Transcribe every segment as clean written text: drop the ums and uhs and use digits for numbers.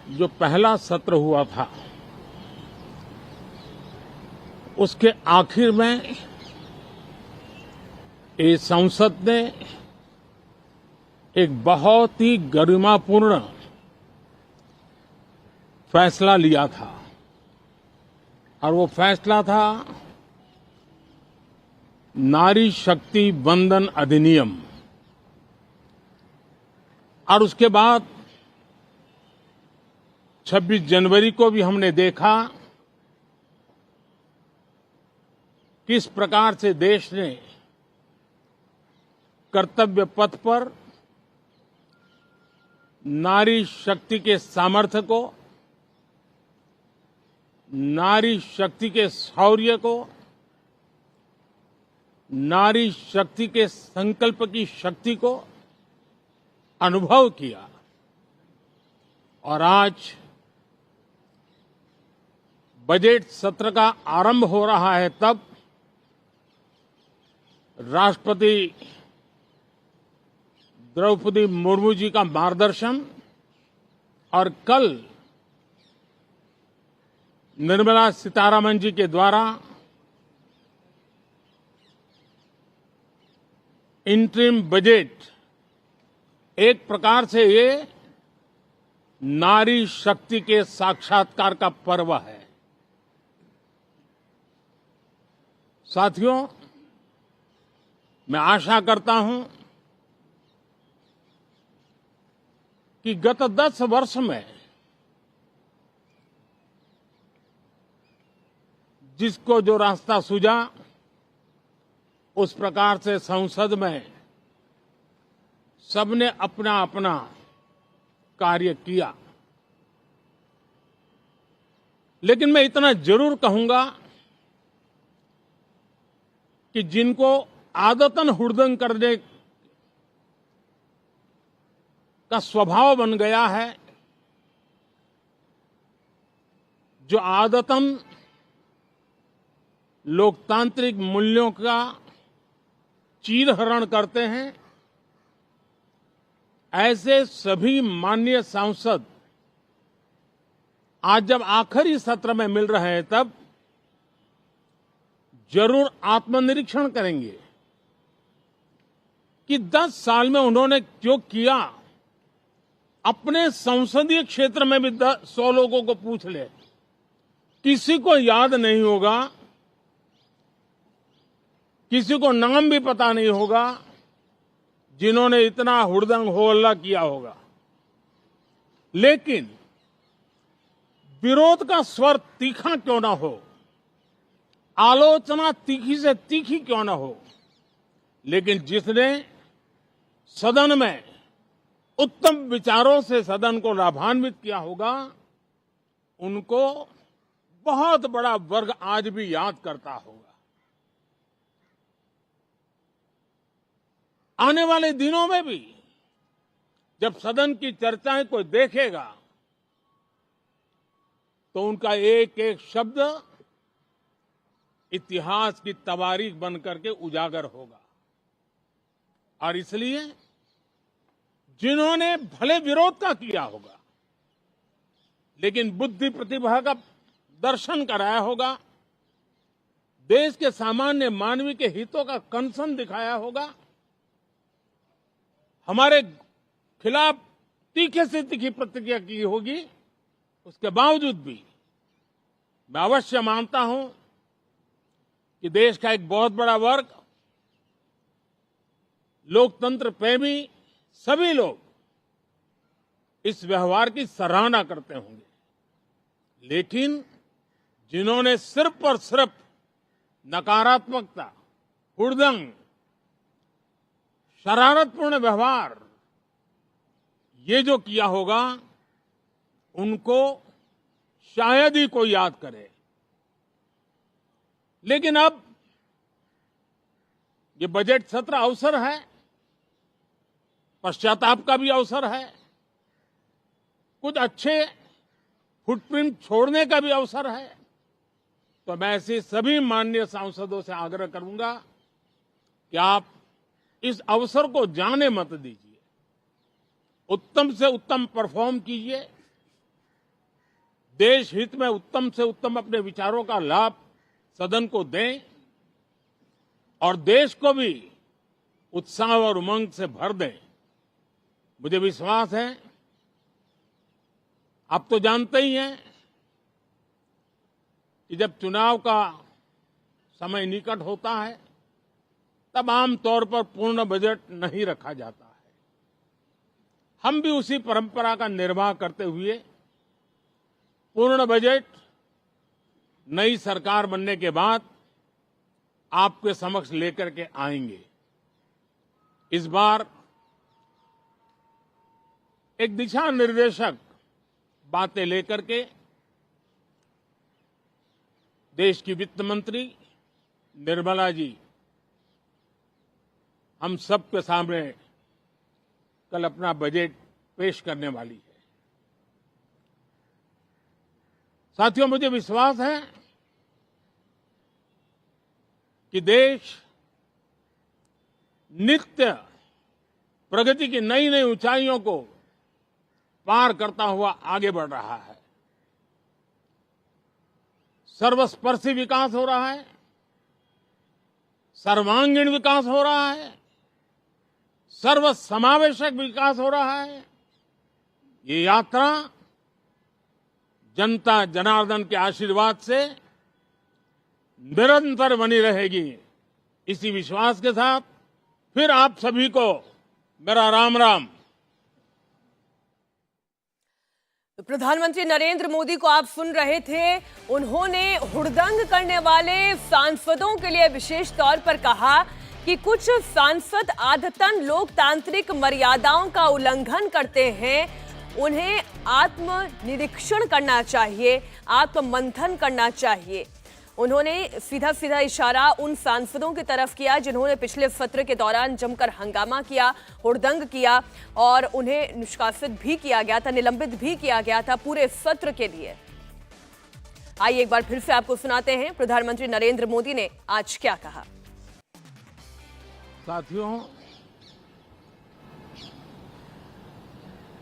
जो पहला सत्र हुआ था उसके आखिर में ये संसद ने एक बहुत ही गरिमापूर्ण फैसला लिया था और वो फैसला था नारी शक्ति वंदन अधिनियम। और उसके बाद 26 जनवरी को भी हमने देखा किस प्रकार से देश ने कर्तव्य पथ पर नारी शक्ति के सामर्थ्य को, नारी शक्ति के शौर्य को, नारी शक्ति के संकल्प की शक्ति को अनुभव किया। और आज बजट सत्र का आरंभ हो रहा है, तब राष्ट्रपति द्रौपदी मुर्मू जी का मार्गदर्शन और कल निर्मला सीतारमण जी के द्वारा इंटरिम बजट एक प्रकार से ये नारी शक्ति के साक्षात्कार का पर्व है। साथियों, मैं आशा करता हूं कि गत 10 वर्ष में जिसको जो रास्ता सूझा उस प्रकार से संसद में सबने अपना अपना कार्य किया। लेकिन मैं इतना जरूर कहूंगा कि जिनको आदतन हुड़दंग करने का स्वभाव बन गया है, जो आदतन लोकतांत्रिक मूल्यों का चीरहरण करते हैं, ऐसे सभी माननीय सांसद आज जब आखिरी सत्र में मिल रहे हैं तब जरूर आत्मनिरीक्षण करेंगे कि 10 साल में उन्होंने जो किया। अपने संसदीय क्षेत्र में भी 100 लोगों को पूछ ले, किसी को याद नहीं होगा, किसी को नाम भी पता नहीं होगा जिन्होंने इतना हुड़दंग हो हल्ला किया होगा। लेकिन विरोध का स्वर तीखा क्यों ना हो, आलोचना तीखी से तीखी क्यों ना हो, लेकिन जिसने सदन में उत्तम विचारों से सदन को लाभान्वित किया होगा, उनको बहुत बड़ा वर्ग आज भी याद करता होगा। आने वाले दिनों में भी जब सदन की चर्चाएं कोई देखेगा तो उनका एक एक शब्द इतिहास की तवारीख बन करके उजागर होगा। और इसलिए जिन्होंने भले विरोध का किया होगा लेकिन बुद्धि प्रतिभा का दर्शन कराया होगा, देश के सामान्य मानवी के हितों का कंसर्न दिखाया होगा, हमारे खिलाफ तीखे से तीखी प्रतिक्रिया की होगी, उसके बावजूद भी मैं अवश्य मानता हूं कि देश का एक बहुत बड़ा वर्ग, लोकतंत्र प्रेमी सभी लोग इस व्यवहार की सराहना करते होंगे। लेकिन जिन्होंने सिर्फ और सिर्फ नकारात्मकता, हुड़दंग, शरारतपूर्ण व्यवहार ये जो किया होगा, उनको शायद ही कोई याद करे। लेकिन अब ये बजट सत्र अवसर है, पश्चाताप का भी अवसर है, कुछ अच्छे फुटप्रिंट छोड़ने का भी अवसर है। तो मैं ऐसे सभी माननीय सांसदों से आग्रह करूंगा कि आप इस अवसर को जाने मत दीजिए, उत्तम से उत्तम परफॉर्म कीजिए, देश हित में उत्तम से उत्तम अपने विचारों का लाभ सदन को दें और देश को भी उत्साह और उमंग से भर दें। मुझे विश्वास है, आप तो जानते ही हैं कि जब चुनाव का समय निकट होता है तब आमतौर पर पूर्ण बजट नहीं रखा जाता है। हम भी उसी परंपरा का निर्वाह करते हुए पूर्ण बजट नई सरकार बनने के बाद आपके समक्ष लेकर के आएंगे। इस बार एक दिशा निर्देशक बातें लेकर के देश की वित्त मंत्री निर्मला जी हम सबके सामने कल अपना बजट पेश करने वाली है। साथियों, मुझे विश्वास है कि देश नित्य प्रगति की नई नई ऊंचाइयों को पार करता हुआ आगे बढ़ रहा है। सर्वस्पर्शी विकास हो रहा है, सर्वांगीण विकास हो रहा है, सर्वसमावेशक विकास हो रहा है। ये यात्रा जनता जनार्दन के आशीर्वाद से निरंतर बनी रहेगी। इसी विश्वास के साथ फिर आप सभी को मेरा राम राम। तो प्रधानमंत्री नरेंद्र मोदी को आप सुन रहे थे। उन्होंने हुड़दंग करने वाले सांसदों के लिए विशेष तौर पर कहा कि कुछ सांसद आदतन लोकतांत्रिक मर्यादाओं का उल्लंघन करते हैं। उन्हें आत्मनिरीक्षण करना चाहिए, आत्ममंथन करना चाहिए। उन्होंने सीधा सीधा इशारा उन सांसदों की तरफ किया जिन्होंने पिछले सत्र के दौरान जमकर हंगामा किया, हुड़दंग किया और उन्हें निष्कासित भी किया गया था, निलंबित भी किया गया था पूरे सत्र के लिए। आइए एक बार फिर से आपको सुनाते हैं प्रधानमंत्री नरेंद्र मोदी ने आज क्या कहा। साथियों,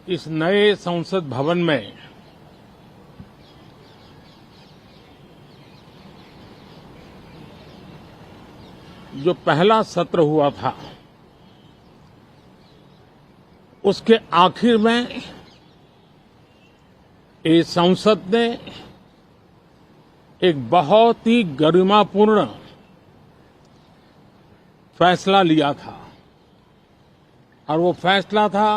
इस नए संसद भवन में जो पहला सत्र हुआ था उसके आखिर में इस संसद ने एक बहुत ही गरिमापूर्ण फैसला लिया था और वो फैसला था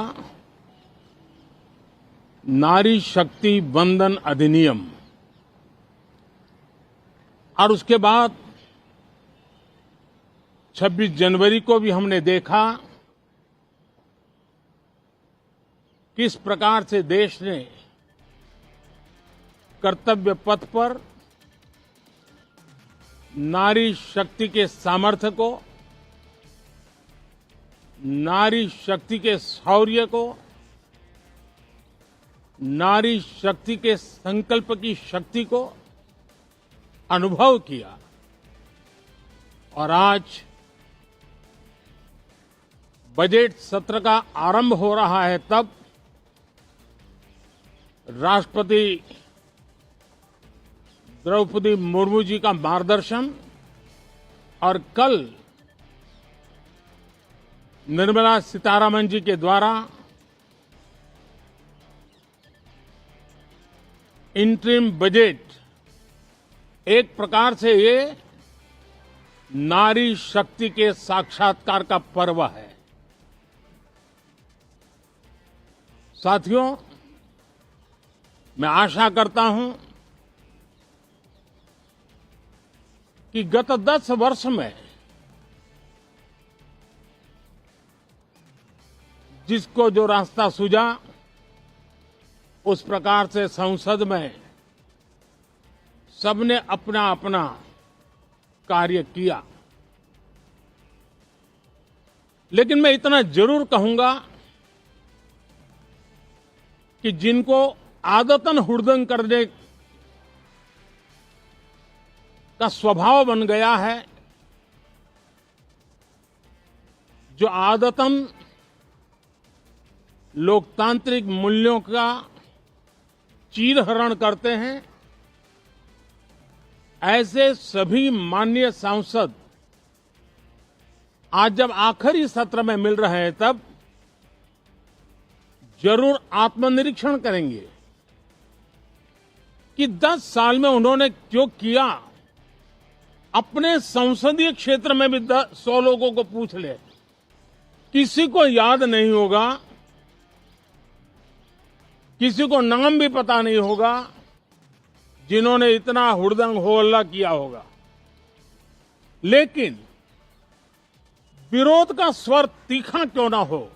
नारी शक्ति वंदन अधिनियम। और उसके बाद 26 जनवरी को भी हमने देखा किस प्रकार से देश ने कर्तव्य पथ पर नारी शक्ति के सामर्थ्य को, नारी शक्ति के शौर्य को, नारी शक्ति के संकल्प की शक्ति को अनुभव किया। और आज बजट सत्र का आरंभ हो रहा है, तब राष्ट्रपति द्रौपदी मुर्मू जी का मार्गदर्शन और कल निर्मला सीतारमण जी के द्वारा इंटरिम बजट एक प्रकार से ये नारी शक्ति के साक्षात्कार का पर्व है। साथियों, मैं आशा करता हूं कि गत 10 वर्ष में जिसको जो रास्ता सूझा उस प्रकार से संसद में सबने अपना अपना कार्य किया। लेकिन मैं इतना जरूर कहूंगा कि जिनको आदतन हुड़दंग करने का स्वभाव बन गया है, जो आदतन लोकतांत्रिक मूल्यों का चीरहरण करते हैं, ऐसे सभी माननीय सांसद आज जब आखिरी सत्र में मिल रहे हैं तब जरूर आत्मनिरीक्षण करेंगे कि 10 साल में उन्होंने जो किया। अपने संसदीय क्षेत्र में भी 100 लोगों को पूछ ले, किसी को याद नहीं होगा, किसी को नाम भी पता नहीं होगा जिन्होंने इतना हुड़दंग हो हल्ला किया होगा। लेकिन विरोध का स्वर तीखा क्यों ना हो,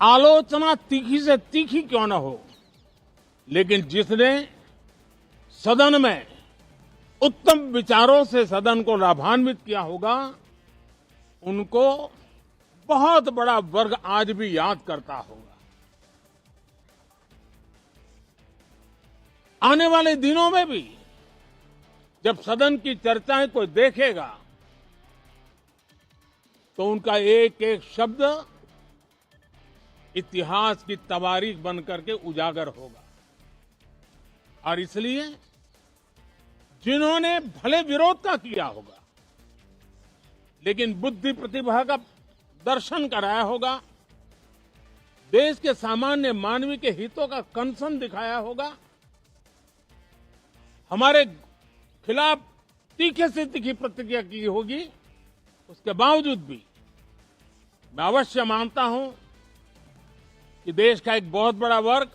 आलोचना तीखी से तीखी क्यों ना हो, लेकिन जिसने सदन में उत्तम विचारों से सदन को लाभान्वित किया होगा, उनको बहुत बड़ा वर्ग आज भी याद करता होगा। आने वाले दिनों में भी जब सदन की चर्चाएं कोई देखेगा तो उनका एक एक शब्द इतिहास की तवारीख बन करके उजागर होगा। और इसलिए जिन्होंने भले विरोध का किया होगा, लेकिन बुद्धि प्रतिभा का दर्शन कराया होगा, देश के सामान्य मानवी के हितों का कंसर्न दिखाया होगा, हमारे खिलाफ तीखे से तीखी प्रतिक्रिया की होगी, उसके बावजूद भी मैं अवश्य मानता हूं कि देश का एक बहुत बड़ा वर्ग,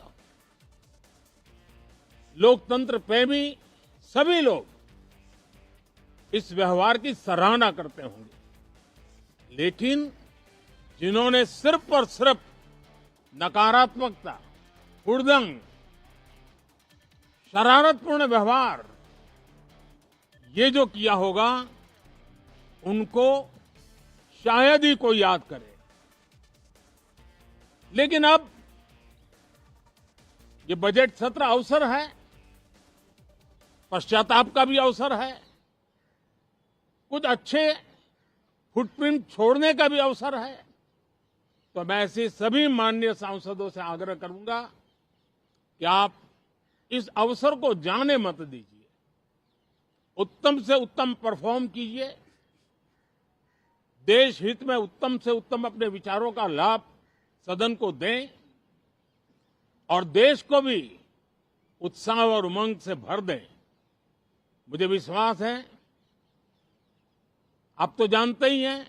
लोकतंत्र प्रेमी सभी लोग इस व्यवहार की सराहना करते होंगे। लेकिन जिन्होंने सिर्फ और सिर्फ नकारात्मकता, हुड़दंग, शरारतपूर्ण व्यवहार ये जो किया होगा, उनको शायद ही कोई याद करे। लेकिन अब ये बजट सत्र अवसर है, पश्चाताप का भी अवसर है, कुछ अच्छे फुटप्रिंट छोड़ने का भी अवसर है। तो मैं ऐसे सभी माननीय सांसदों से आग्रह करूंगा कि आप इस अवसर को जाने मत दीजिए, उत्तम से उत्तम परफॉर्म कीजिए, देश हित में उत्तम से उत्तम अपने विचारों का लाभ सदन को दें और देश को भी उत्साह और उमंग से भर दें। मुझे विश्वास है, आप तो जानते ही हैं